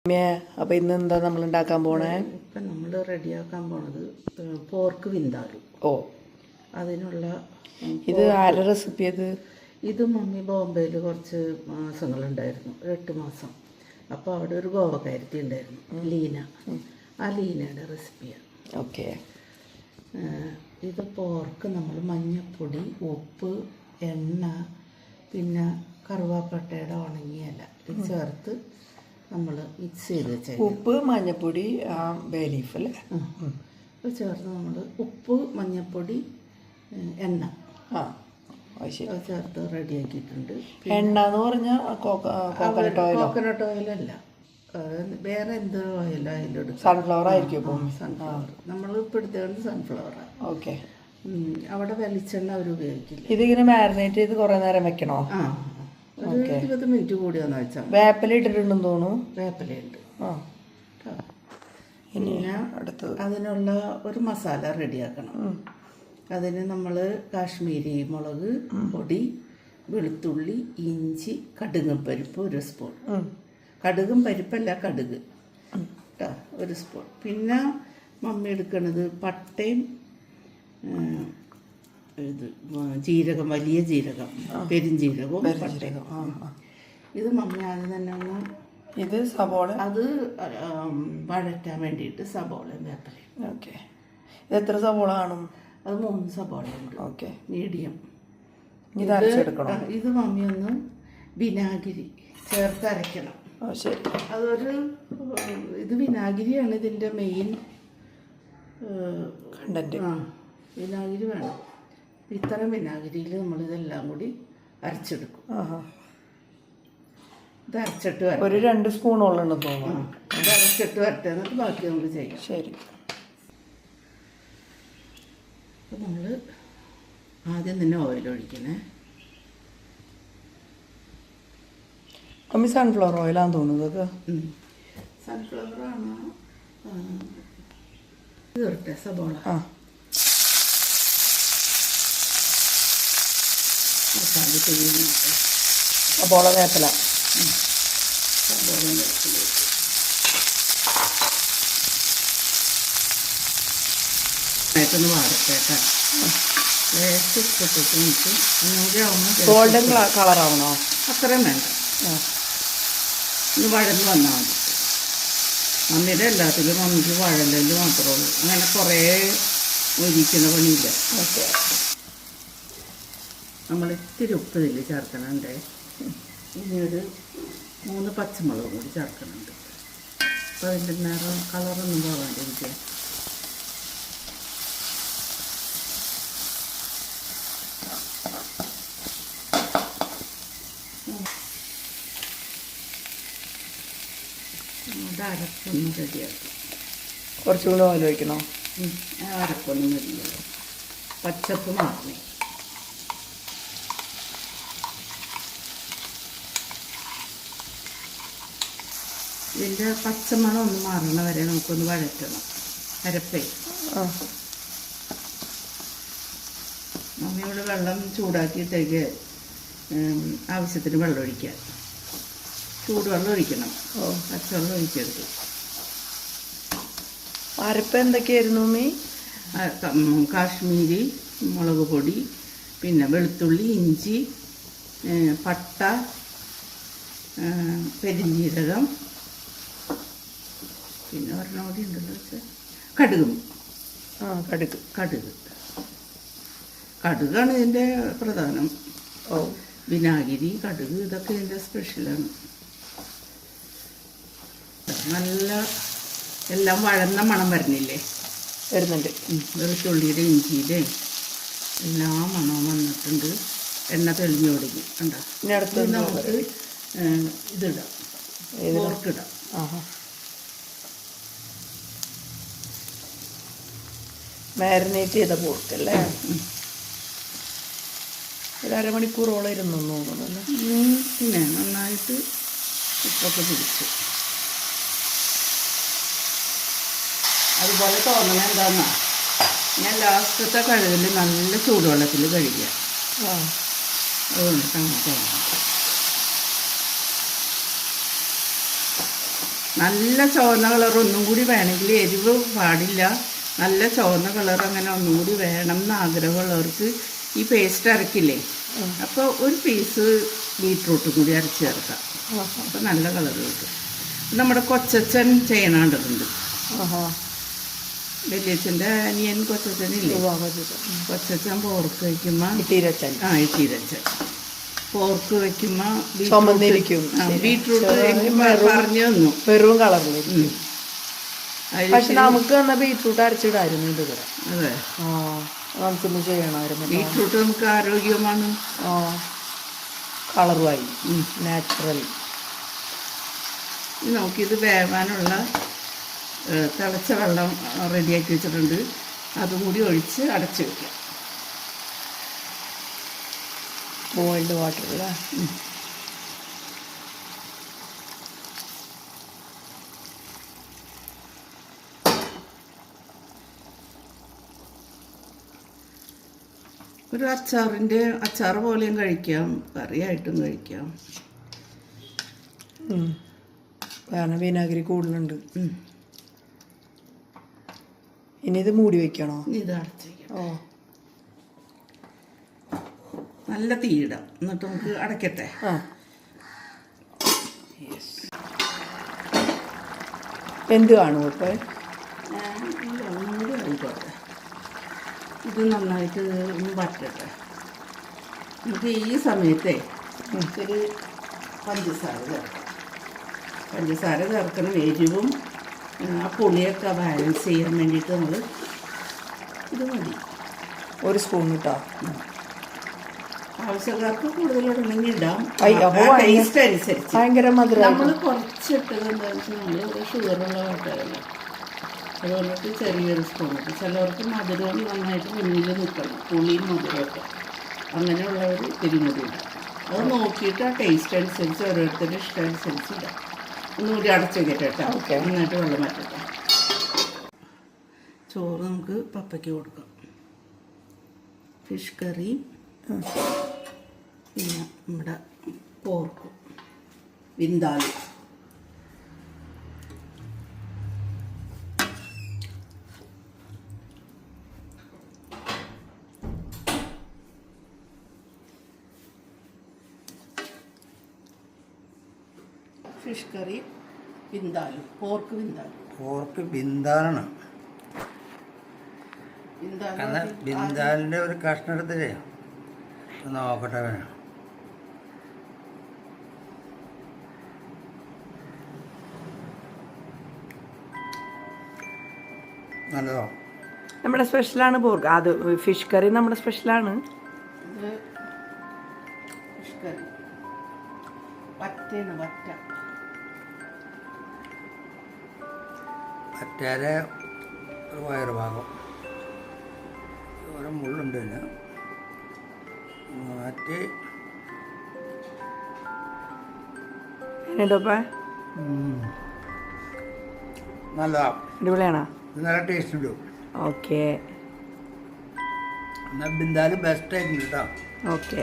അപ്പോൾ ഇന്ന് എന്താ നമ്മൾ ഉണ്ടാക്കാൻ പോണേ? ഇപ്പം നമ്മൾ റെഡിയാക്കാൻ പോണത് പോർക്ക് വിന്താലു. ഓ, അതിനുള്ള ഇത് ആരുടെ റെസിപ്പി? ഇത് മമ്മി ബോംബെയിൽ കുറച്ച് മാസങ്ങളുണ്ടായിരുന്നു, 8 മാസം. അപ്പോൾ അവിടെ ഒരു ഗോവക്കാരത്തി ഉണ്ടായിരുന്നു, ലീന. ആ ലീനയുടെ റെസിപ്പിയാണ്. ഓക്കെ. ഇത് പോർക്ക് നമ്മൾ മഞ്ഞൾപ്പൊടി, ഉപ്പ്, എണ്ണ, പിന്നെ കറുവാപ്പട്ടയുടെ ഉണങ്ങിയ ഇല ഇത് ചേർത്ത് നമ്മൾ മിക്സ് ചെയ്ത് വെച്ചാൽ ഉപ്പ്, മഞ്ഞൾപ്പൊടി, ബേ ലീഫ് അല്ലേ? ഇത് ചേർത്ത് നമ്മൾ ഉപ്പ്, മഞ്ഞൾപ്പൊടി, എണ്ണ അത് ചേർത്ത് റെഡിയാക്കിയിട്ടുണ്ട്. എണ്ണ എന്ന് പറഞ്ഞാൽ കോക്കനട്ട് ഓയിലല്ല, വേറെ എന്ത് ഓയിലായാലും സൺഫ്ലവർ ആയിരിക്കും. സൺഫ്ലവർ നമ്മൾ ഇപ്പോൾ എടുത്തുകൊണ്ട് സൺഫ്ലവറാണ്. ഓക്കെ. അവിടെ വെളിച്ചെണ്ണ അവർ ഉപയോഗിക്കില്ല. ഇതിങ്ങനെ മാരിനേറ്റ് ചെയ്ത് കുറേ നേരം വെക്കണോ? ഒരു 20 മിനിറ്റ് കൂടിയാന്ന് വെച്ചാൽ. വേപ്പില ഇട്ടിട്ടുണ്ടെന്ന് തോന്നുന്നു. വേപ്പിലയുണ്ട്. പിന്നെ അടുത്തത് അതിനുള്ള ഒരു മസാല റെഡിയാക്കണം. അതിന് നമ്മൾ കാശ്മീരി മുളക് പൊടി, വെളുത്തുള്ളി, ഇഞ്ചി, കടുകും പരിപ്പ് 1 സ്പൂൺ. കടുകും പരിപ്പല്ല, കടുക് 1 സ്പൂൺ. പിന്നെ മമ്മി എടുക്കുന്നത് പട്ടയും ഇത് ജീരകം, വലിയ ജീരകം, പെരുംജീരകവും പട്ടയും. ഇത് മമ്മി ആദ്യം തന്നെ ഒന്ന് ഇത് സബോള അത് വഴറ്റാൻ വേണ്ടിയിട്ട് സബോളയും വേപ്പിലയും. ഓക്കെ. ഇത് എത്ര സബോള കാണും? അത് 3 സബോളയുണ്ട്. Okay, medium. ഇത് അരച്ചെടുക്കണം. ഇത് മമ്മി ഒന്ന് വിനാഗിരി ചേർത്ത് അരയ്ക്കണം. ശരി. അതൊരു ഇത് വിനാഗിരിയാണ് ഇതിൻ്റെ മെയിൻ കണ്ടന്റ്. വിനാഗിരി വേണം. ഇത്തരം വിനാഗിരിയിൽ നമ്മളിതെല്ലാം കൂടി അരച്ചെടുക്കും. ഇത് അരച്ചിട്ട് വരട്ടെ. ഒരു 2 സ്പൂണോളം ഉണ്ടെന്ന് തോന്നുന്നു. ഇത് അരച്ചിട്ട് വരട്ടെ, എന്നിട്ട് ബാക്കി നമുക്ക് ചെയ്യാം. ശരി. അപ്പോൾ നമ്മൾ ആദ്യം തന്നെ ഓയിൽ ഒഴിക്കണേ. മമ്മി സൺഫ്ലവർ ഓയിലാന്ന് തോന്നുന്നത്. സൺഫ്ലവറാണ്. ഇത് വരട്ടെ സബോള. സബോള വേപ്പില. സബോള വേപ്പില ആയിട്ടൊന്ന് വാടത്തേട്ടാ. ലേശം ഉപ്പിട്ടിട്ട് നമുക്ക് ഒന്നുകൂടി ആവുമ്പോൾ ഗോൾഡൻ കളറാവണോ? അത്രയും വേണ്ട, ഇത് വഴന്ന് വന്നാൽ മതി. മമ്മിയുടെ എല്ലാത്തിലും മമ്മിക്ക് വഴലിൽ മാത്രമേ ഉള്ളൂ, അങ്ങനെ കുറേ ഒരിക്കുന്ന പണിയില്ല. ഓക്കെ. നമ്മൾ ഇത്തിരി ഉപ്പ് ഇതിൽ ചേർക്കണുണ്ട്. ഇനി ഒരു 3 പച്ചമുളകും കൂടി ചേർക്കണുണ്ട്. അപ്പോൾ അതിൻ്റെ നിറം കളറൊന്നും പോകാണ്ടിരിക്കുക. അരപ്പൊന്ന് റെഡിയാക്കും. കുറച്ചുകൂടി ഓയിൽ ഒഴിക്കണോ? അരപ്പൊന്നും വരില്ല, പച്ചപ്പ് മാറണേ. ഇതിൻ്റെ പച്ചമണം ഒന്ന് മാറണ വരെ നമുക്കൊന്ന് വഴറ്റണം. അരപ്പേ മമ്മിയോട് വെള്ളം ചൂടാക്കിയിട്ടേക്ക് ആവശ്യത്തിന് വെള്ളം ഒഴിക്കുക. ചൂടുവെള്ളം ഒഴിക്കണം, പച്ചവെള്ളം ഒഴിക്കരുത്. അരപ്പ് എന്തൊക്കെയായിരുന്നു മമ്മി? കാശ്മീരി മുളക് പൊടി, പിന്നെ വെളുത്തുള്ളി, ഇഞ്ചി, പട്ട, പെരുംജീരകം, പിന്നെ ഒരെണ്ണം കൂടി ഉണ്ടല്ലോ വെച്ചാൽ കടുകും. കടുകാണ് ഇതിൻ്റെ പ്രധാനം. വിനാഗിരി, കടുക്, ഇതൊക്കെ ഇതിൻ്റെ സ്പെഷ്യലാണ്. നല്ല എല്ലാം വഴന്ന മണം വരുന്നില്ലേ? വരുന്നുണ്ട്. വെളുത്തുള്ളിയുടെ, ഇഞ്ചിയുടെ എല്ലാ മണവും വന്നിട്ടുണ്ട്. എണ്ണ തെളിഞ്ഞു തുടങ്ങി. കണ്ടോ? ഇനി അടുത്ത് നമുക്ക് ഇതിടാം, പോർക്കിടാം. മാരിനേറ്റ് ചെയ്ത പോർക്കല്ലേ? ഒരു അരമണിക്കൂറോളം ഇരുന്നു തോന്നുന്നു. പിന്നെ നന്നായിട്ട് ഉപ്പൊക്കെ പിടിച്ചു. അതുപോലെ തോന്നണ എന്താന്നാ, ഞാൻ ലാസ്റ്റത്തെ കഴുകൽ നല്ല ചൂടുവെള്ളത്തിൽ കഴുകുക. അതുകൊണ്ട് അങ്ങനെ തോന്നണം. നല്ല ചുവന്ന കളർ ഒന്നും കൂടി വേണമെങ്കിൽ, എരിവ് പാടില്ല, നല്ല ചുവന്ന കളർ അങ്ങനെ ഒന്നും കൂടി വേണം എന്ന് ആഗ്രഹമുള്ളവർക്ക് ഈ പേസ്റ്റ് അരക്കില്ലേ, അപ്പോൾ ഒരു പീസ് ബീറ്റ്റൂട്ടും കൂടി അരച്ച് ചേർക്കാം. അപ്പോൾ നല്ല കളർ കിട്ടും. നമ്മുടെ കൊച്ചച്ഛൻ ചെയ്യണാണ്ടതുണ്ട്. വലിയച്ഛൻ്റെ അനിയൻ കൊച്ചച്ഛനില്ലേ, കൊച്ചച്ഛൻ പോർക്ക് വയ്ക്കുമ്പോൾ ഇട്ടീരച്ചൻ പോർക്ക് വയ്ക്കുമ്പോൾ ബീറ്റ്റൂട്ട് പറഞ്ഞു തന്നു വെറും കളറിൽ. പക്ഷെ നമുക്ക് തന്നെ ബീറ്റ്റൂട്ട് അരച്ചിടായിരുന്നു ഇത്. അതെ, നമുക്കൊന്ന് ചെയ്യണമായിരുന്നു. ബീറ്റ്റൂട്ട് നമുക്ക് ആരോഗ്യമാണ്, കളറുമായി നാച്ചുറൽ. നമുക്കിത് വേവാനുള്ള തിളച്ച വെള്ളം റെഡിയാക്കി വെച്ചിട്ടുണ്ട്. അതും കൂടി ഒഴിച്ച് അടച്ച് വയ്ക്കാം. ബോയിൽഡ് വാട്ടർ അല്ലേ? ഒരു അച്ചാർ പോലെയും കഴിക്കാം, കറിയായിട്ടും കഴിക്കാം. കാരണം വിനാഗിരി കൂടുതലുണ്ട്. ഇനി ഇത് മൂടി വെക്കണോ? ഇത് അടച്ച് വയ്ക്കാം. നല്ല തീയിടാം, എന്നിട്ട് നമുക്ക് അടയ്ക്കട്ടെ. എന്ത് കാണും ഇപ്പം? ഒന്നുകൂടി ആയിക്കോട്ടെ. ഇത് നന്നായിട്ട് ഒന്ന് വറ്റട്ടെ. നമുക്ക് ഈ സമയത്തെ നമുക്കൊരു പഞ്ചസാര ചേർക്കണം. എരിവും ആ പുളിയൊക്കെ ബാലൻസ് ചെയ്യാൻ വേണ്ടിയിട്ട് നമ്മൾ ഇത് മതി. 1 സ്പൂൺ കേട്ടോ. ആവശ്യക്കാർക്ക് കൂടുതലുണ്ടെങ്കിൽ ഇടാം, ടേസ്റ്റ് അനുസരിച്ച്. ഭയങ്കര മധുരം. നമ്മൾ കുറച്ചിട്ടത് എന്താണെന്ന് വെച്ചാൽ നമ്മൾ ഷുഗറുള്ള ആൾക്കാരല്ല, അതുകൊണ്ടിട്ട് ചെറിയൊരു സ്പൂൺ ഇട്ട്. ചിലവർക്ക് മധുരം നന്നായിട്ട് മുന്നിൽ നിൽക്കണം, പുളിയും മധുരമൊക്കെ, അങ്ങനെയുള്ളവർ തിരുമുടി ഇടാം. അത് നോക്കിയിട്ട് ആ ടേസ്റ്റ് അനുസരിച്ച് ഓരോരുത്തരുടെ ഇഷ്ടം അനുസരിച്ച് ഇടാം. ഒന്നുകൂടി അടച്ച് വയ്ക്കട്ടെ കേട്ടോ, നന്നായിട്ട് വെള്ളം മാറ്റട്ടെ. ചോറ് നമുക്ക് പപ്പയ്ക്ക് കൊടുക്കാം. ഫിഷ് കറി, പിന്നെ നമ്മുടെ pork vindaloo. Fish curry vindaloo, pork ബിന്ദാലാണ്. ബിന്ദാലിൻ്റെ ഒരു കഷ്ണം എടുത്തില്ലേ നോക്കട്ടെ. വേണം നല്ലതോ? നമ്മുടെ സ്പെഷ്യലാണ് പോർക്ക്. അത് ഫിഷ് കറി നമ്മുടെ സ്പെഷ്യലാണ്. ഫിഷ് കറി വറ്റയാണ്, വറ്റാരെ ഒരു വയറ് ഭാഗം ഓരോ മുള്ളുണ്ട്. പിന്നെ മാറ്റി നല്ലതാ, അടിപൊളിയാണോ? നല്ല ടേസ്റ്റ് ഉണ്ട്. ഓക്കെ, എന്നാൽ ബിന്ദാല് ബെസ്റ്റ് ആയിട്ടുണ്ട് കേട്ടോ. ഓക്കെ.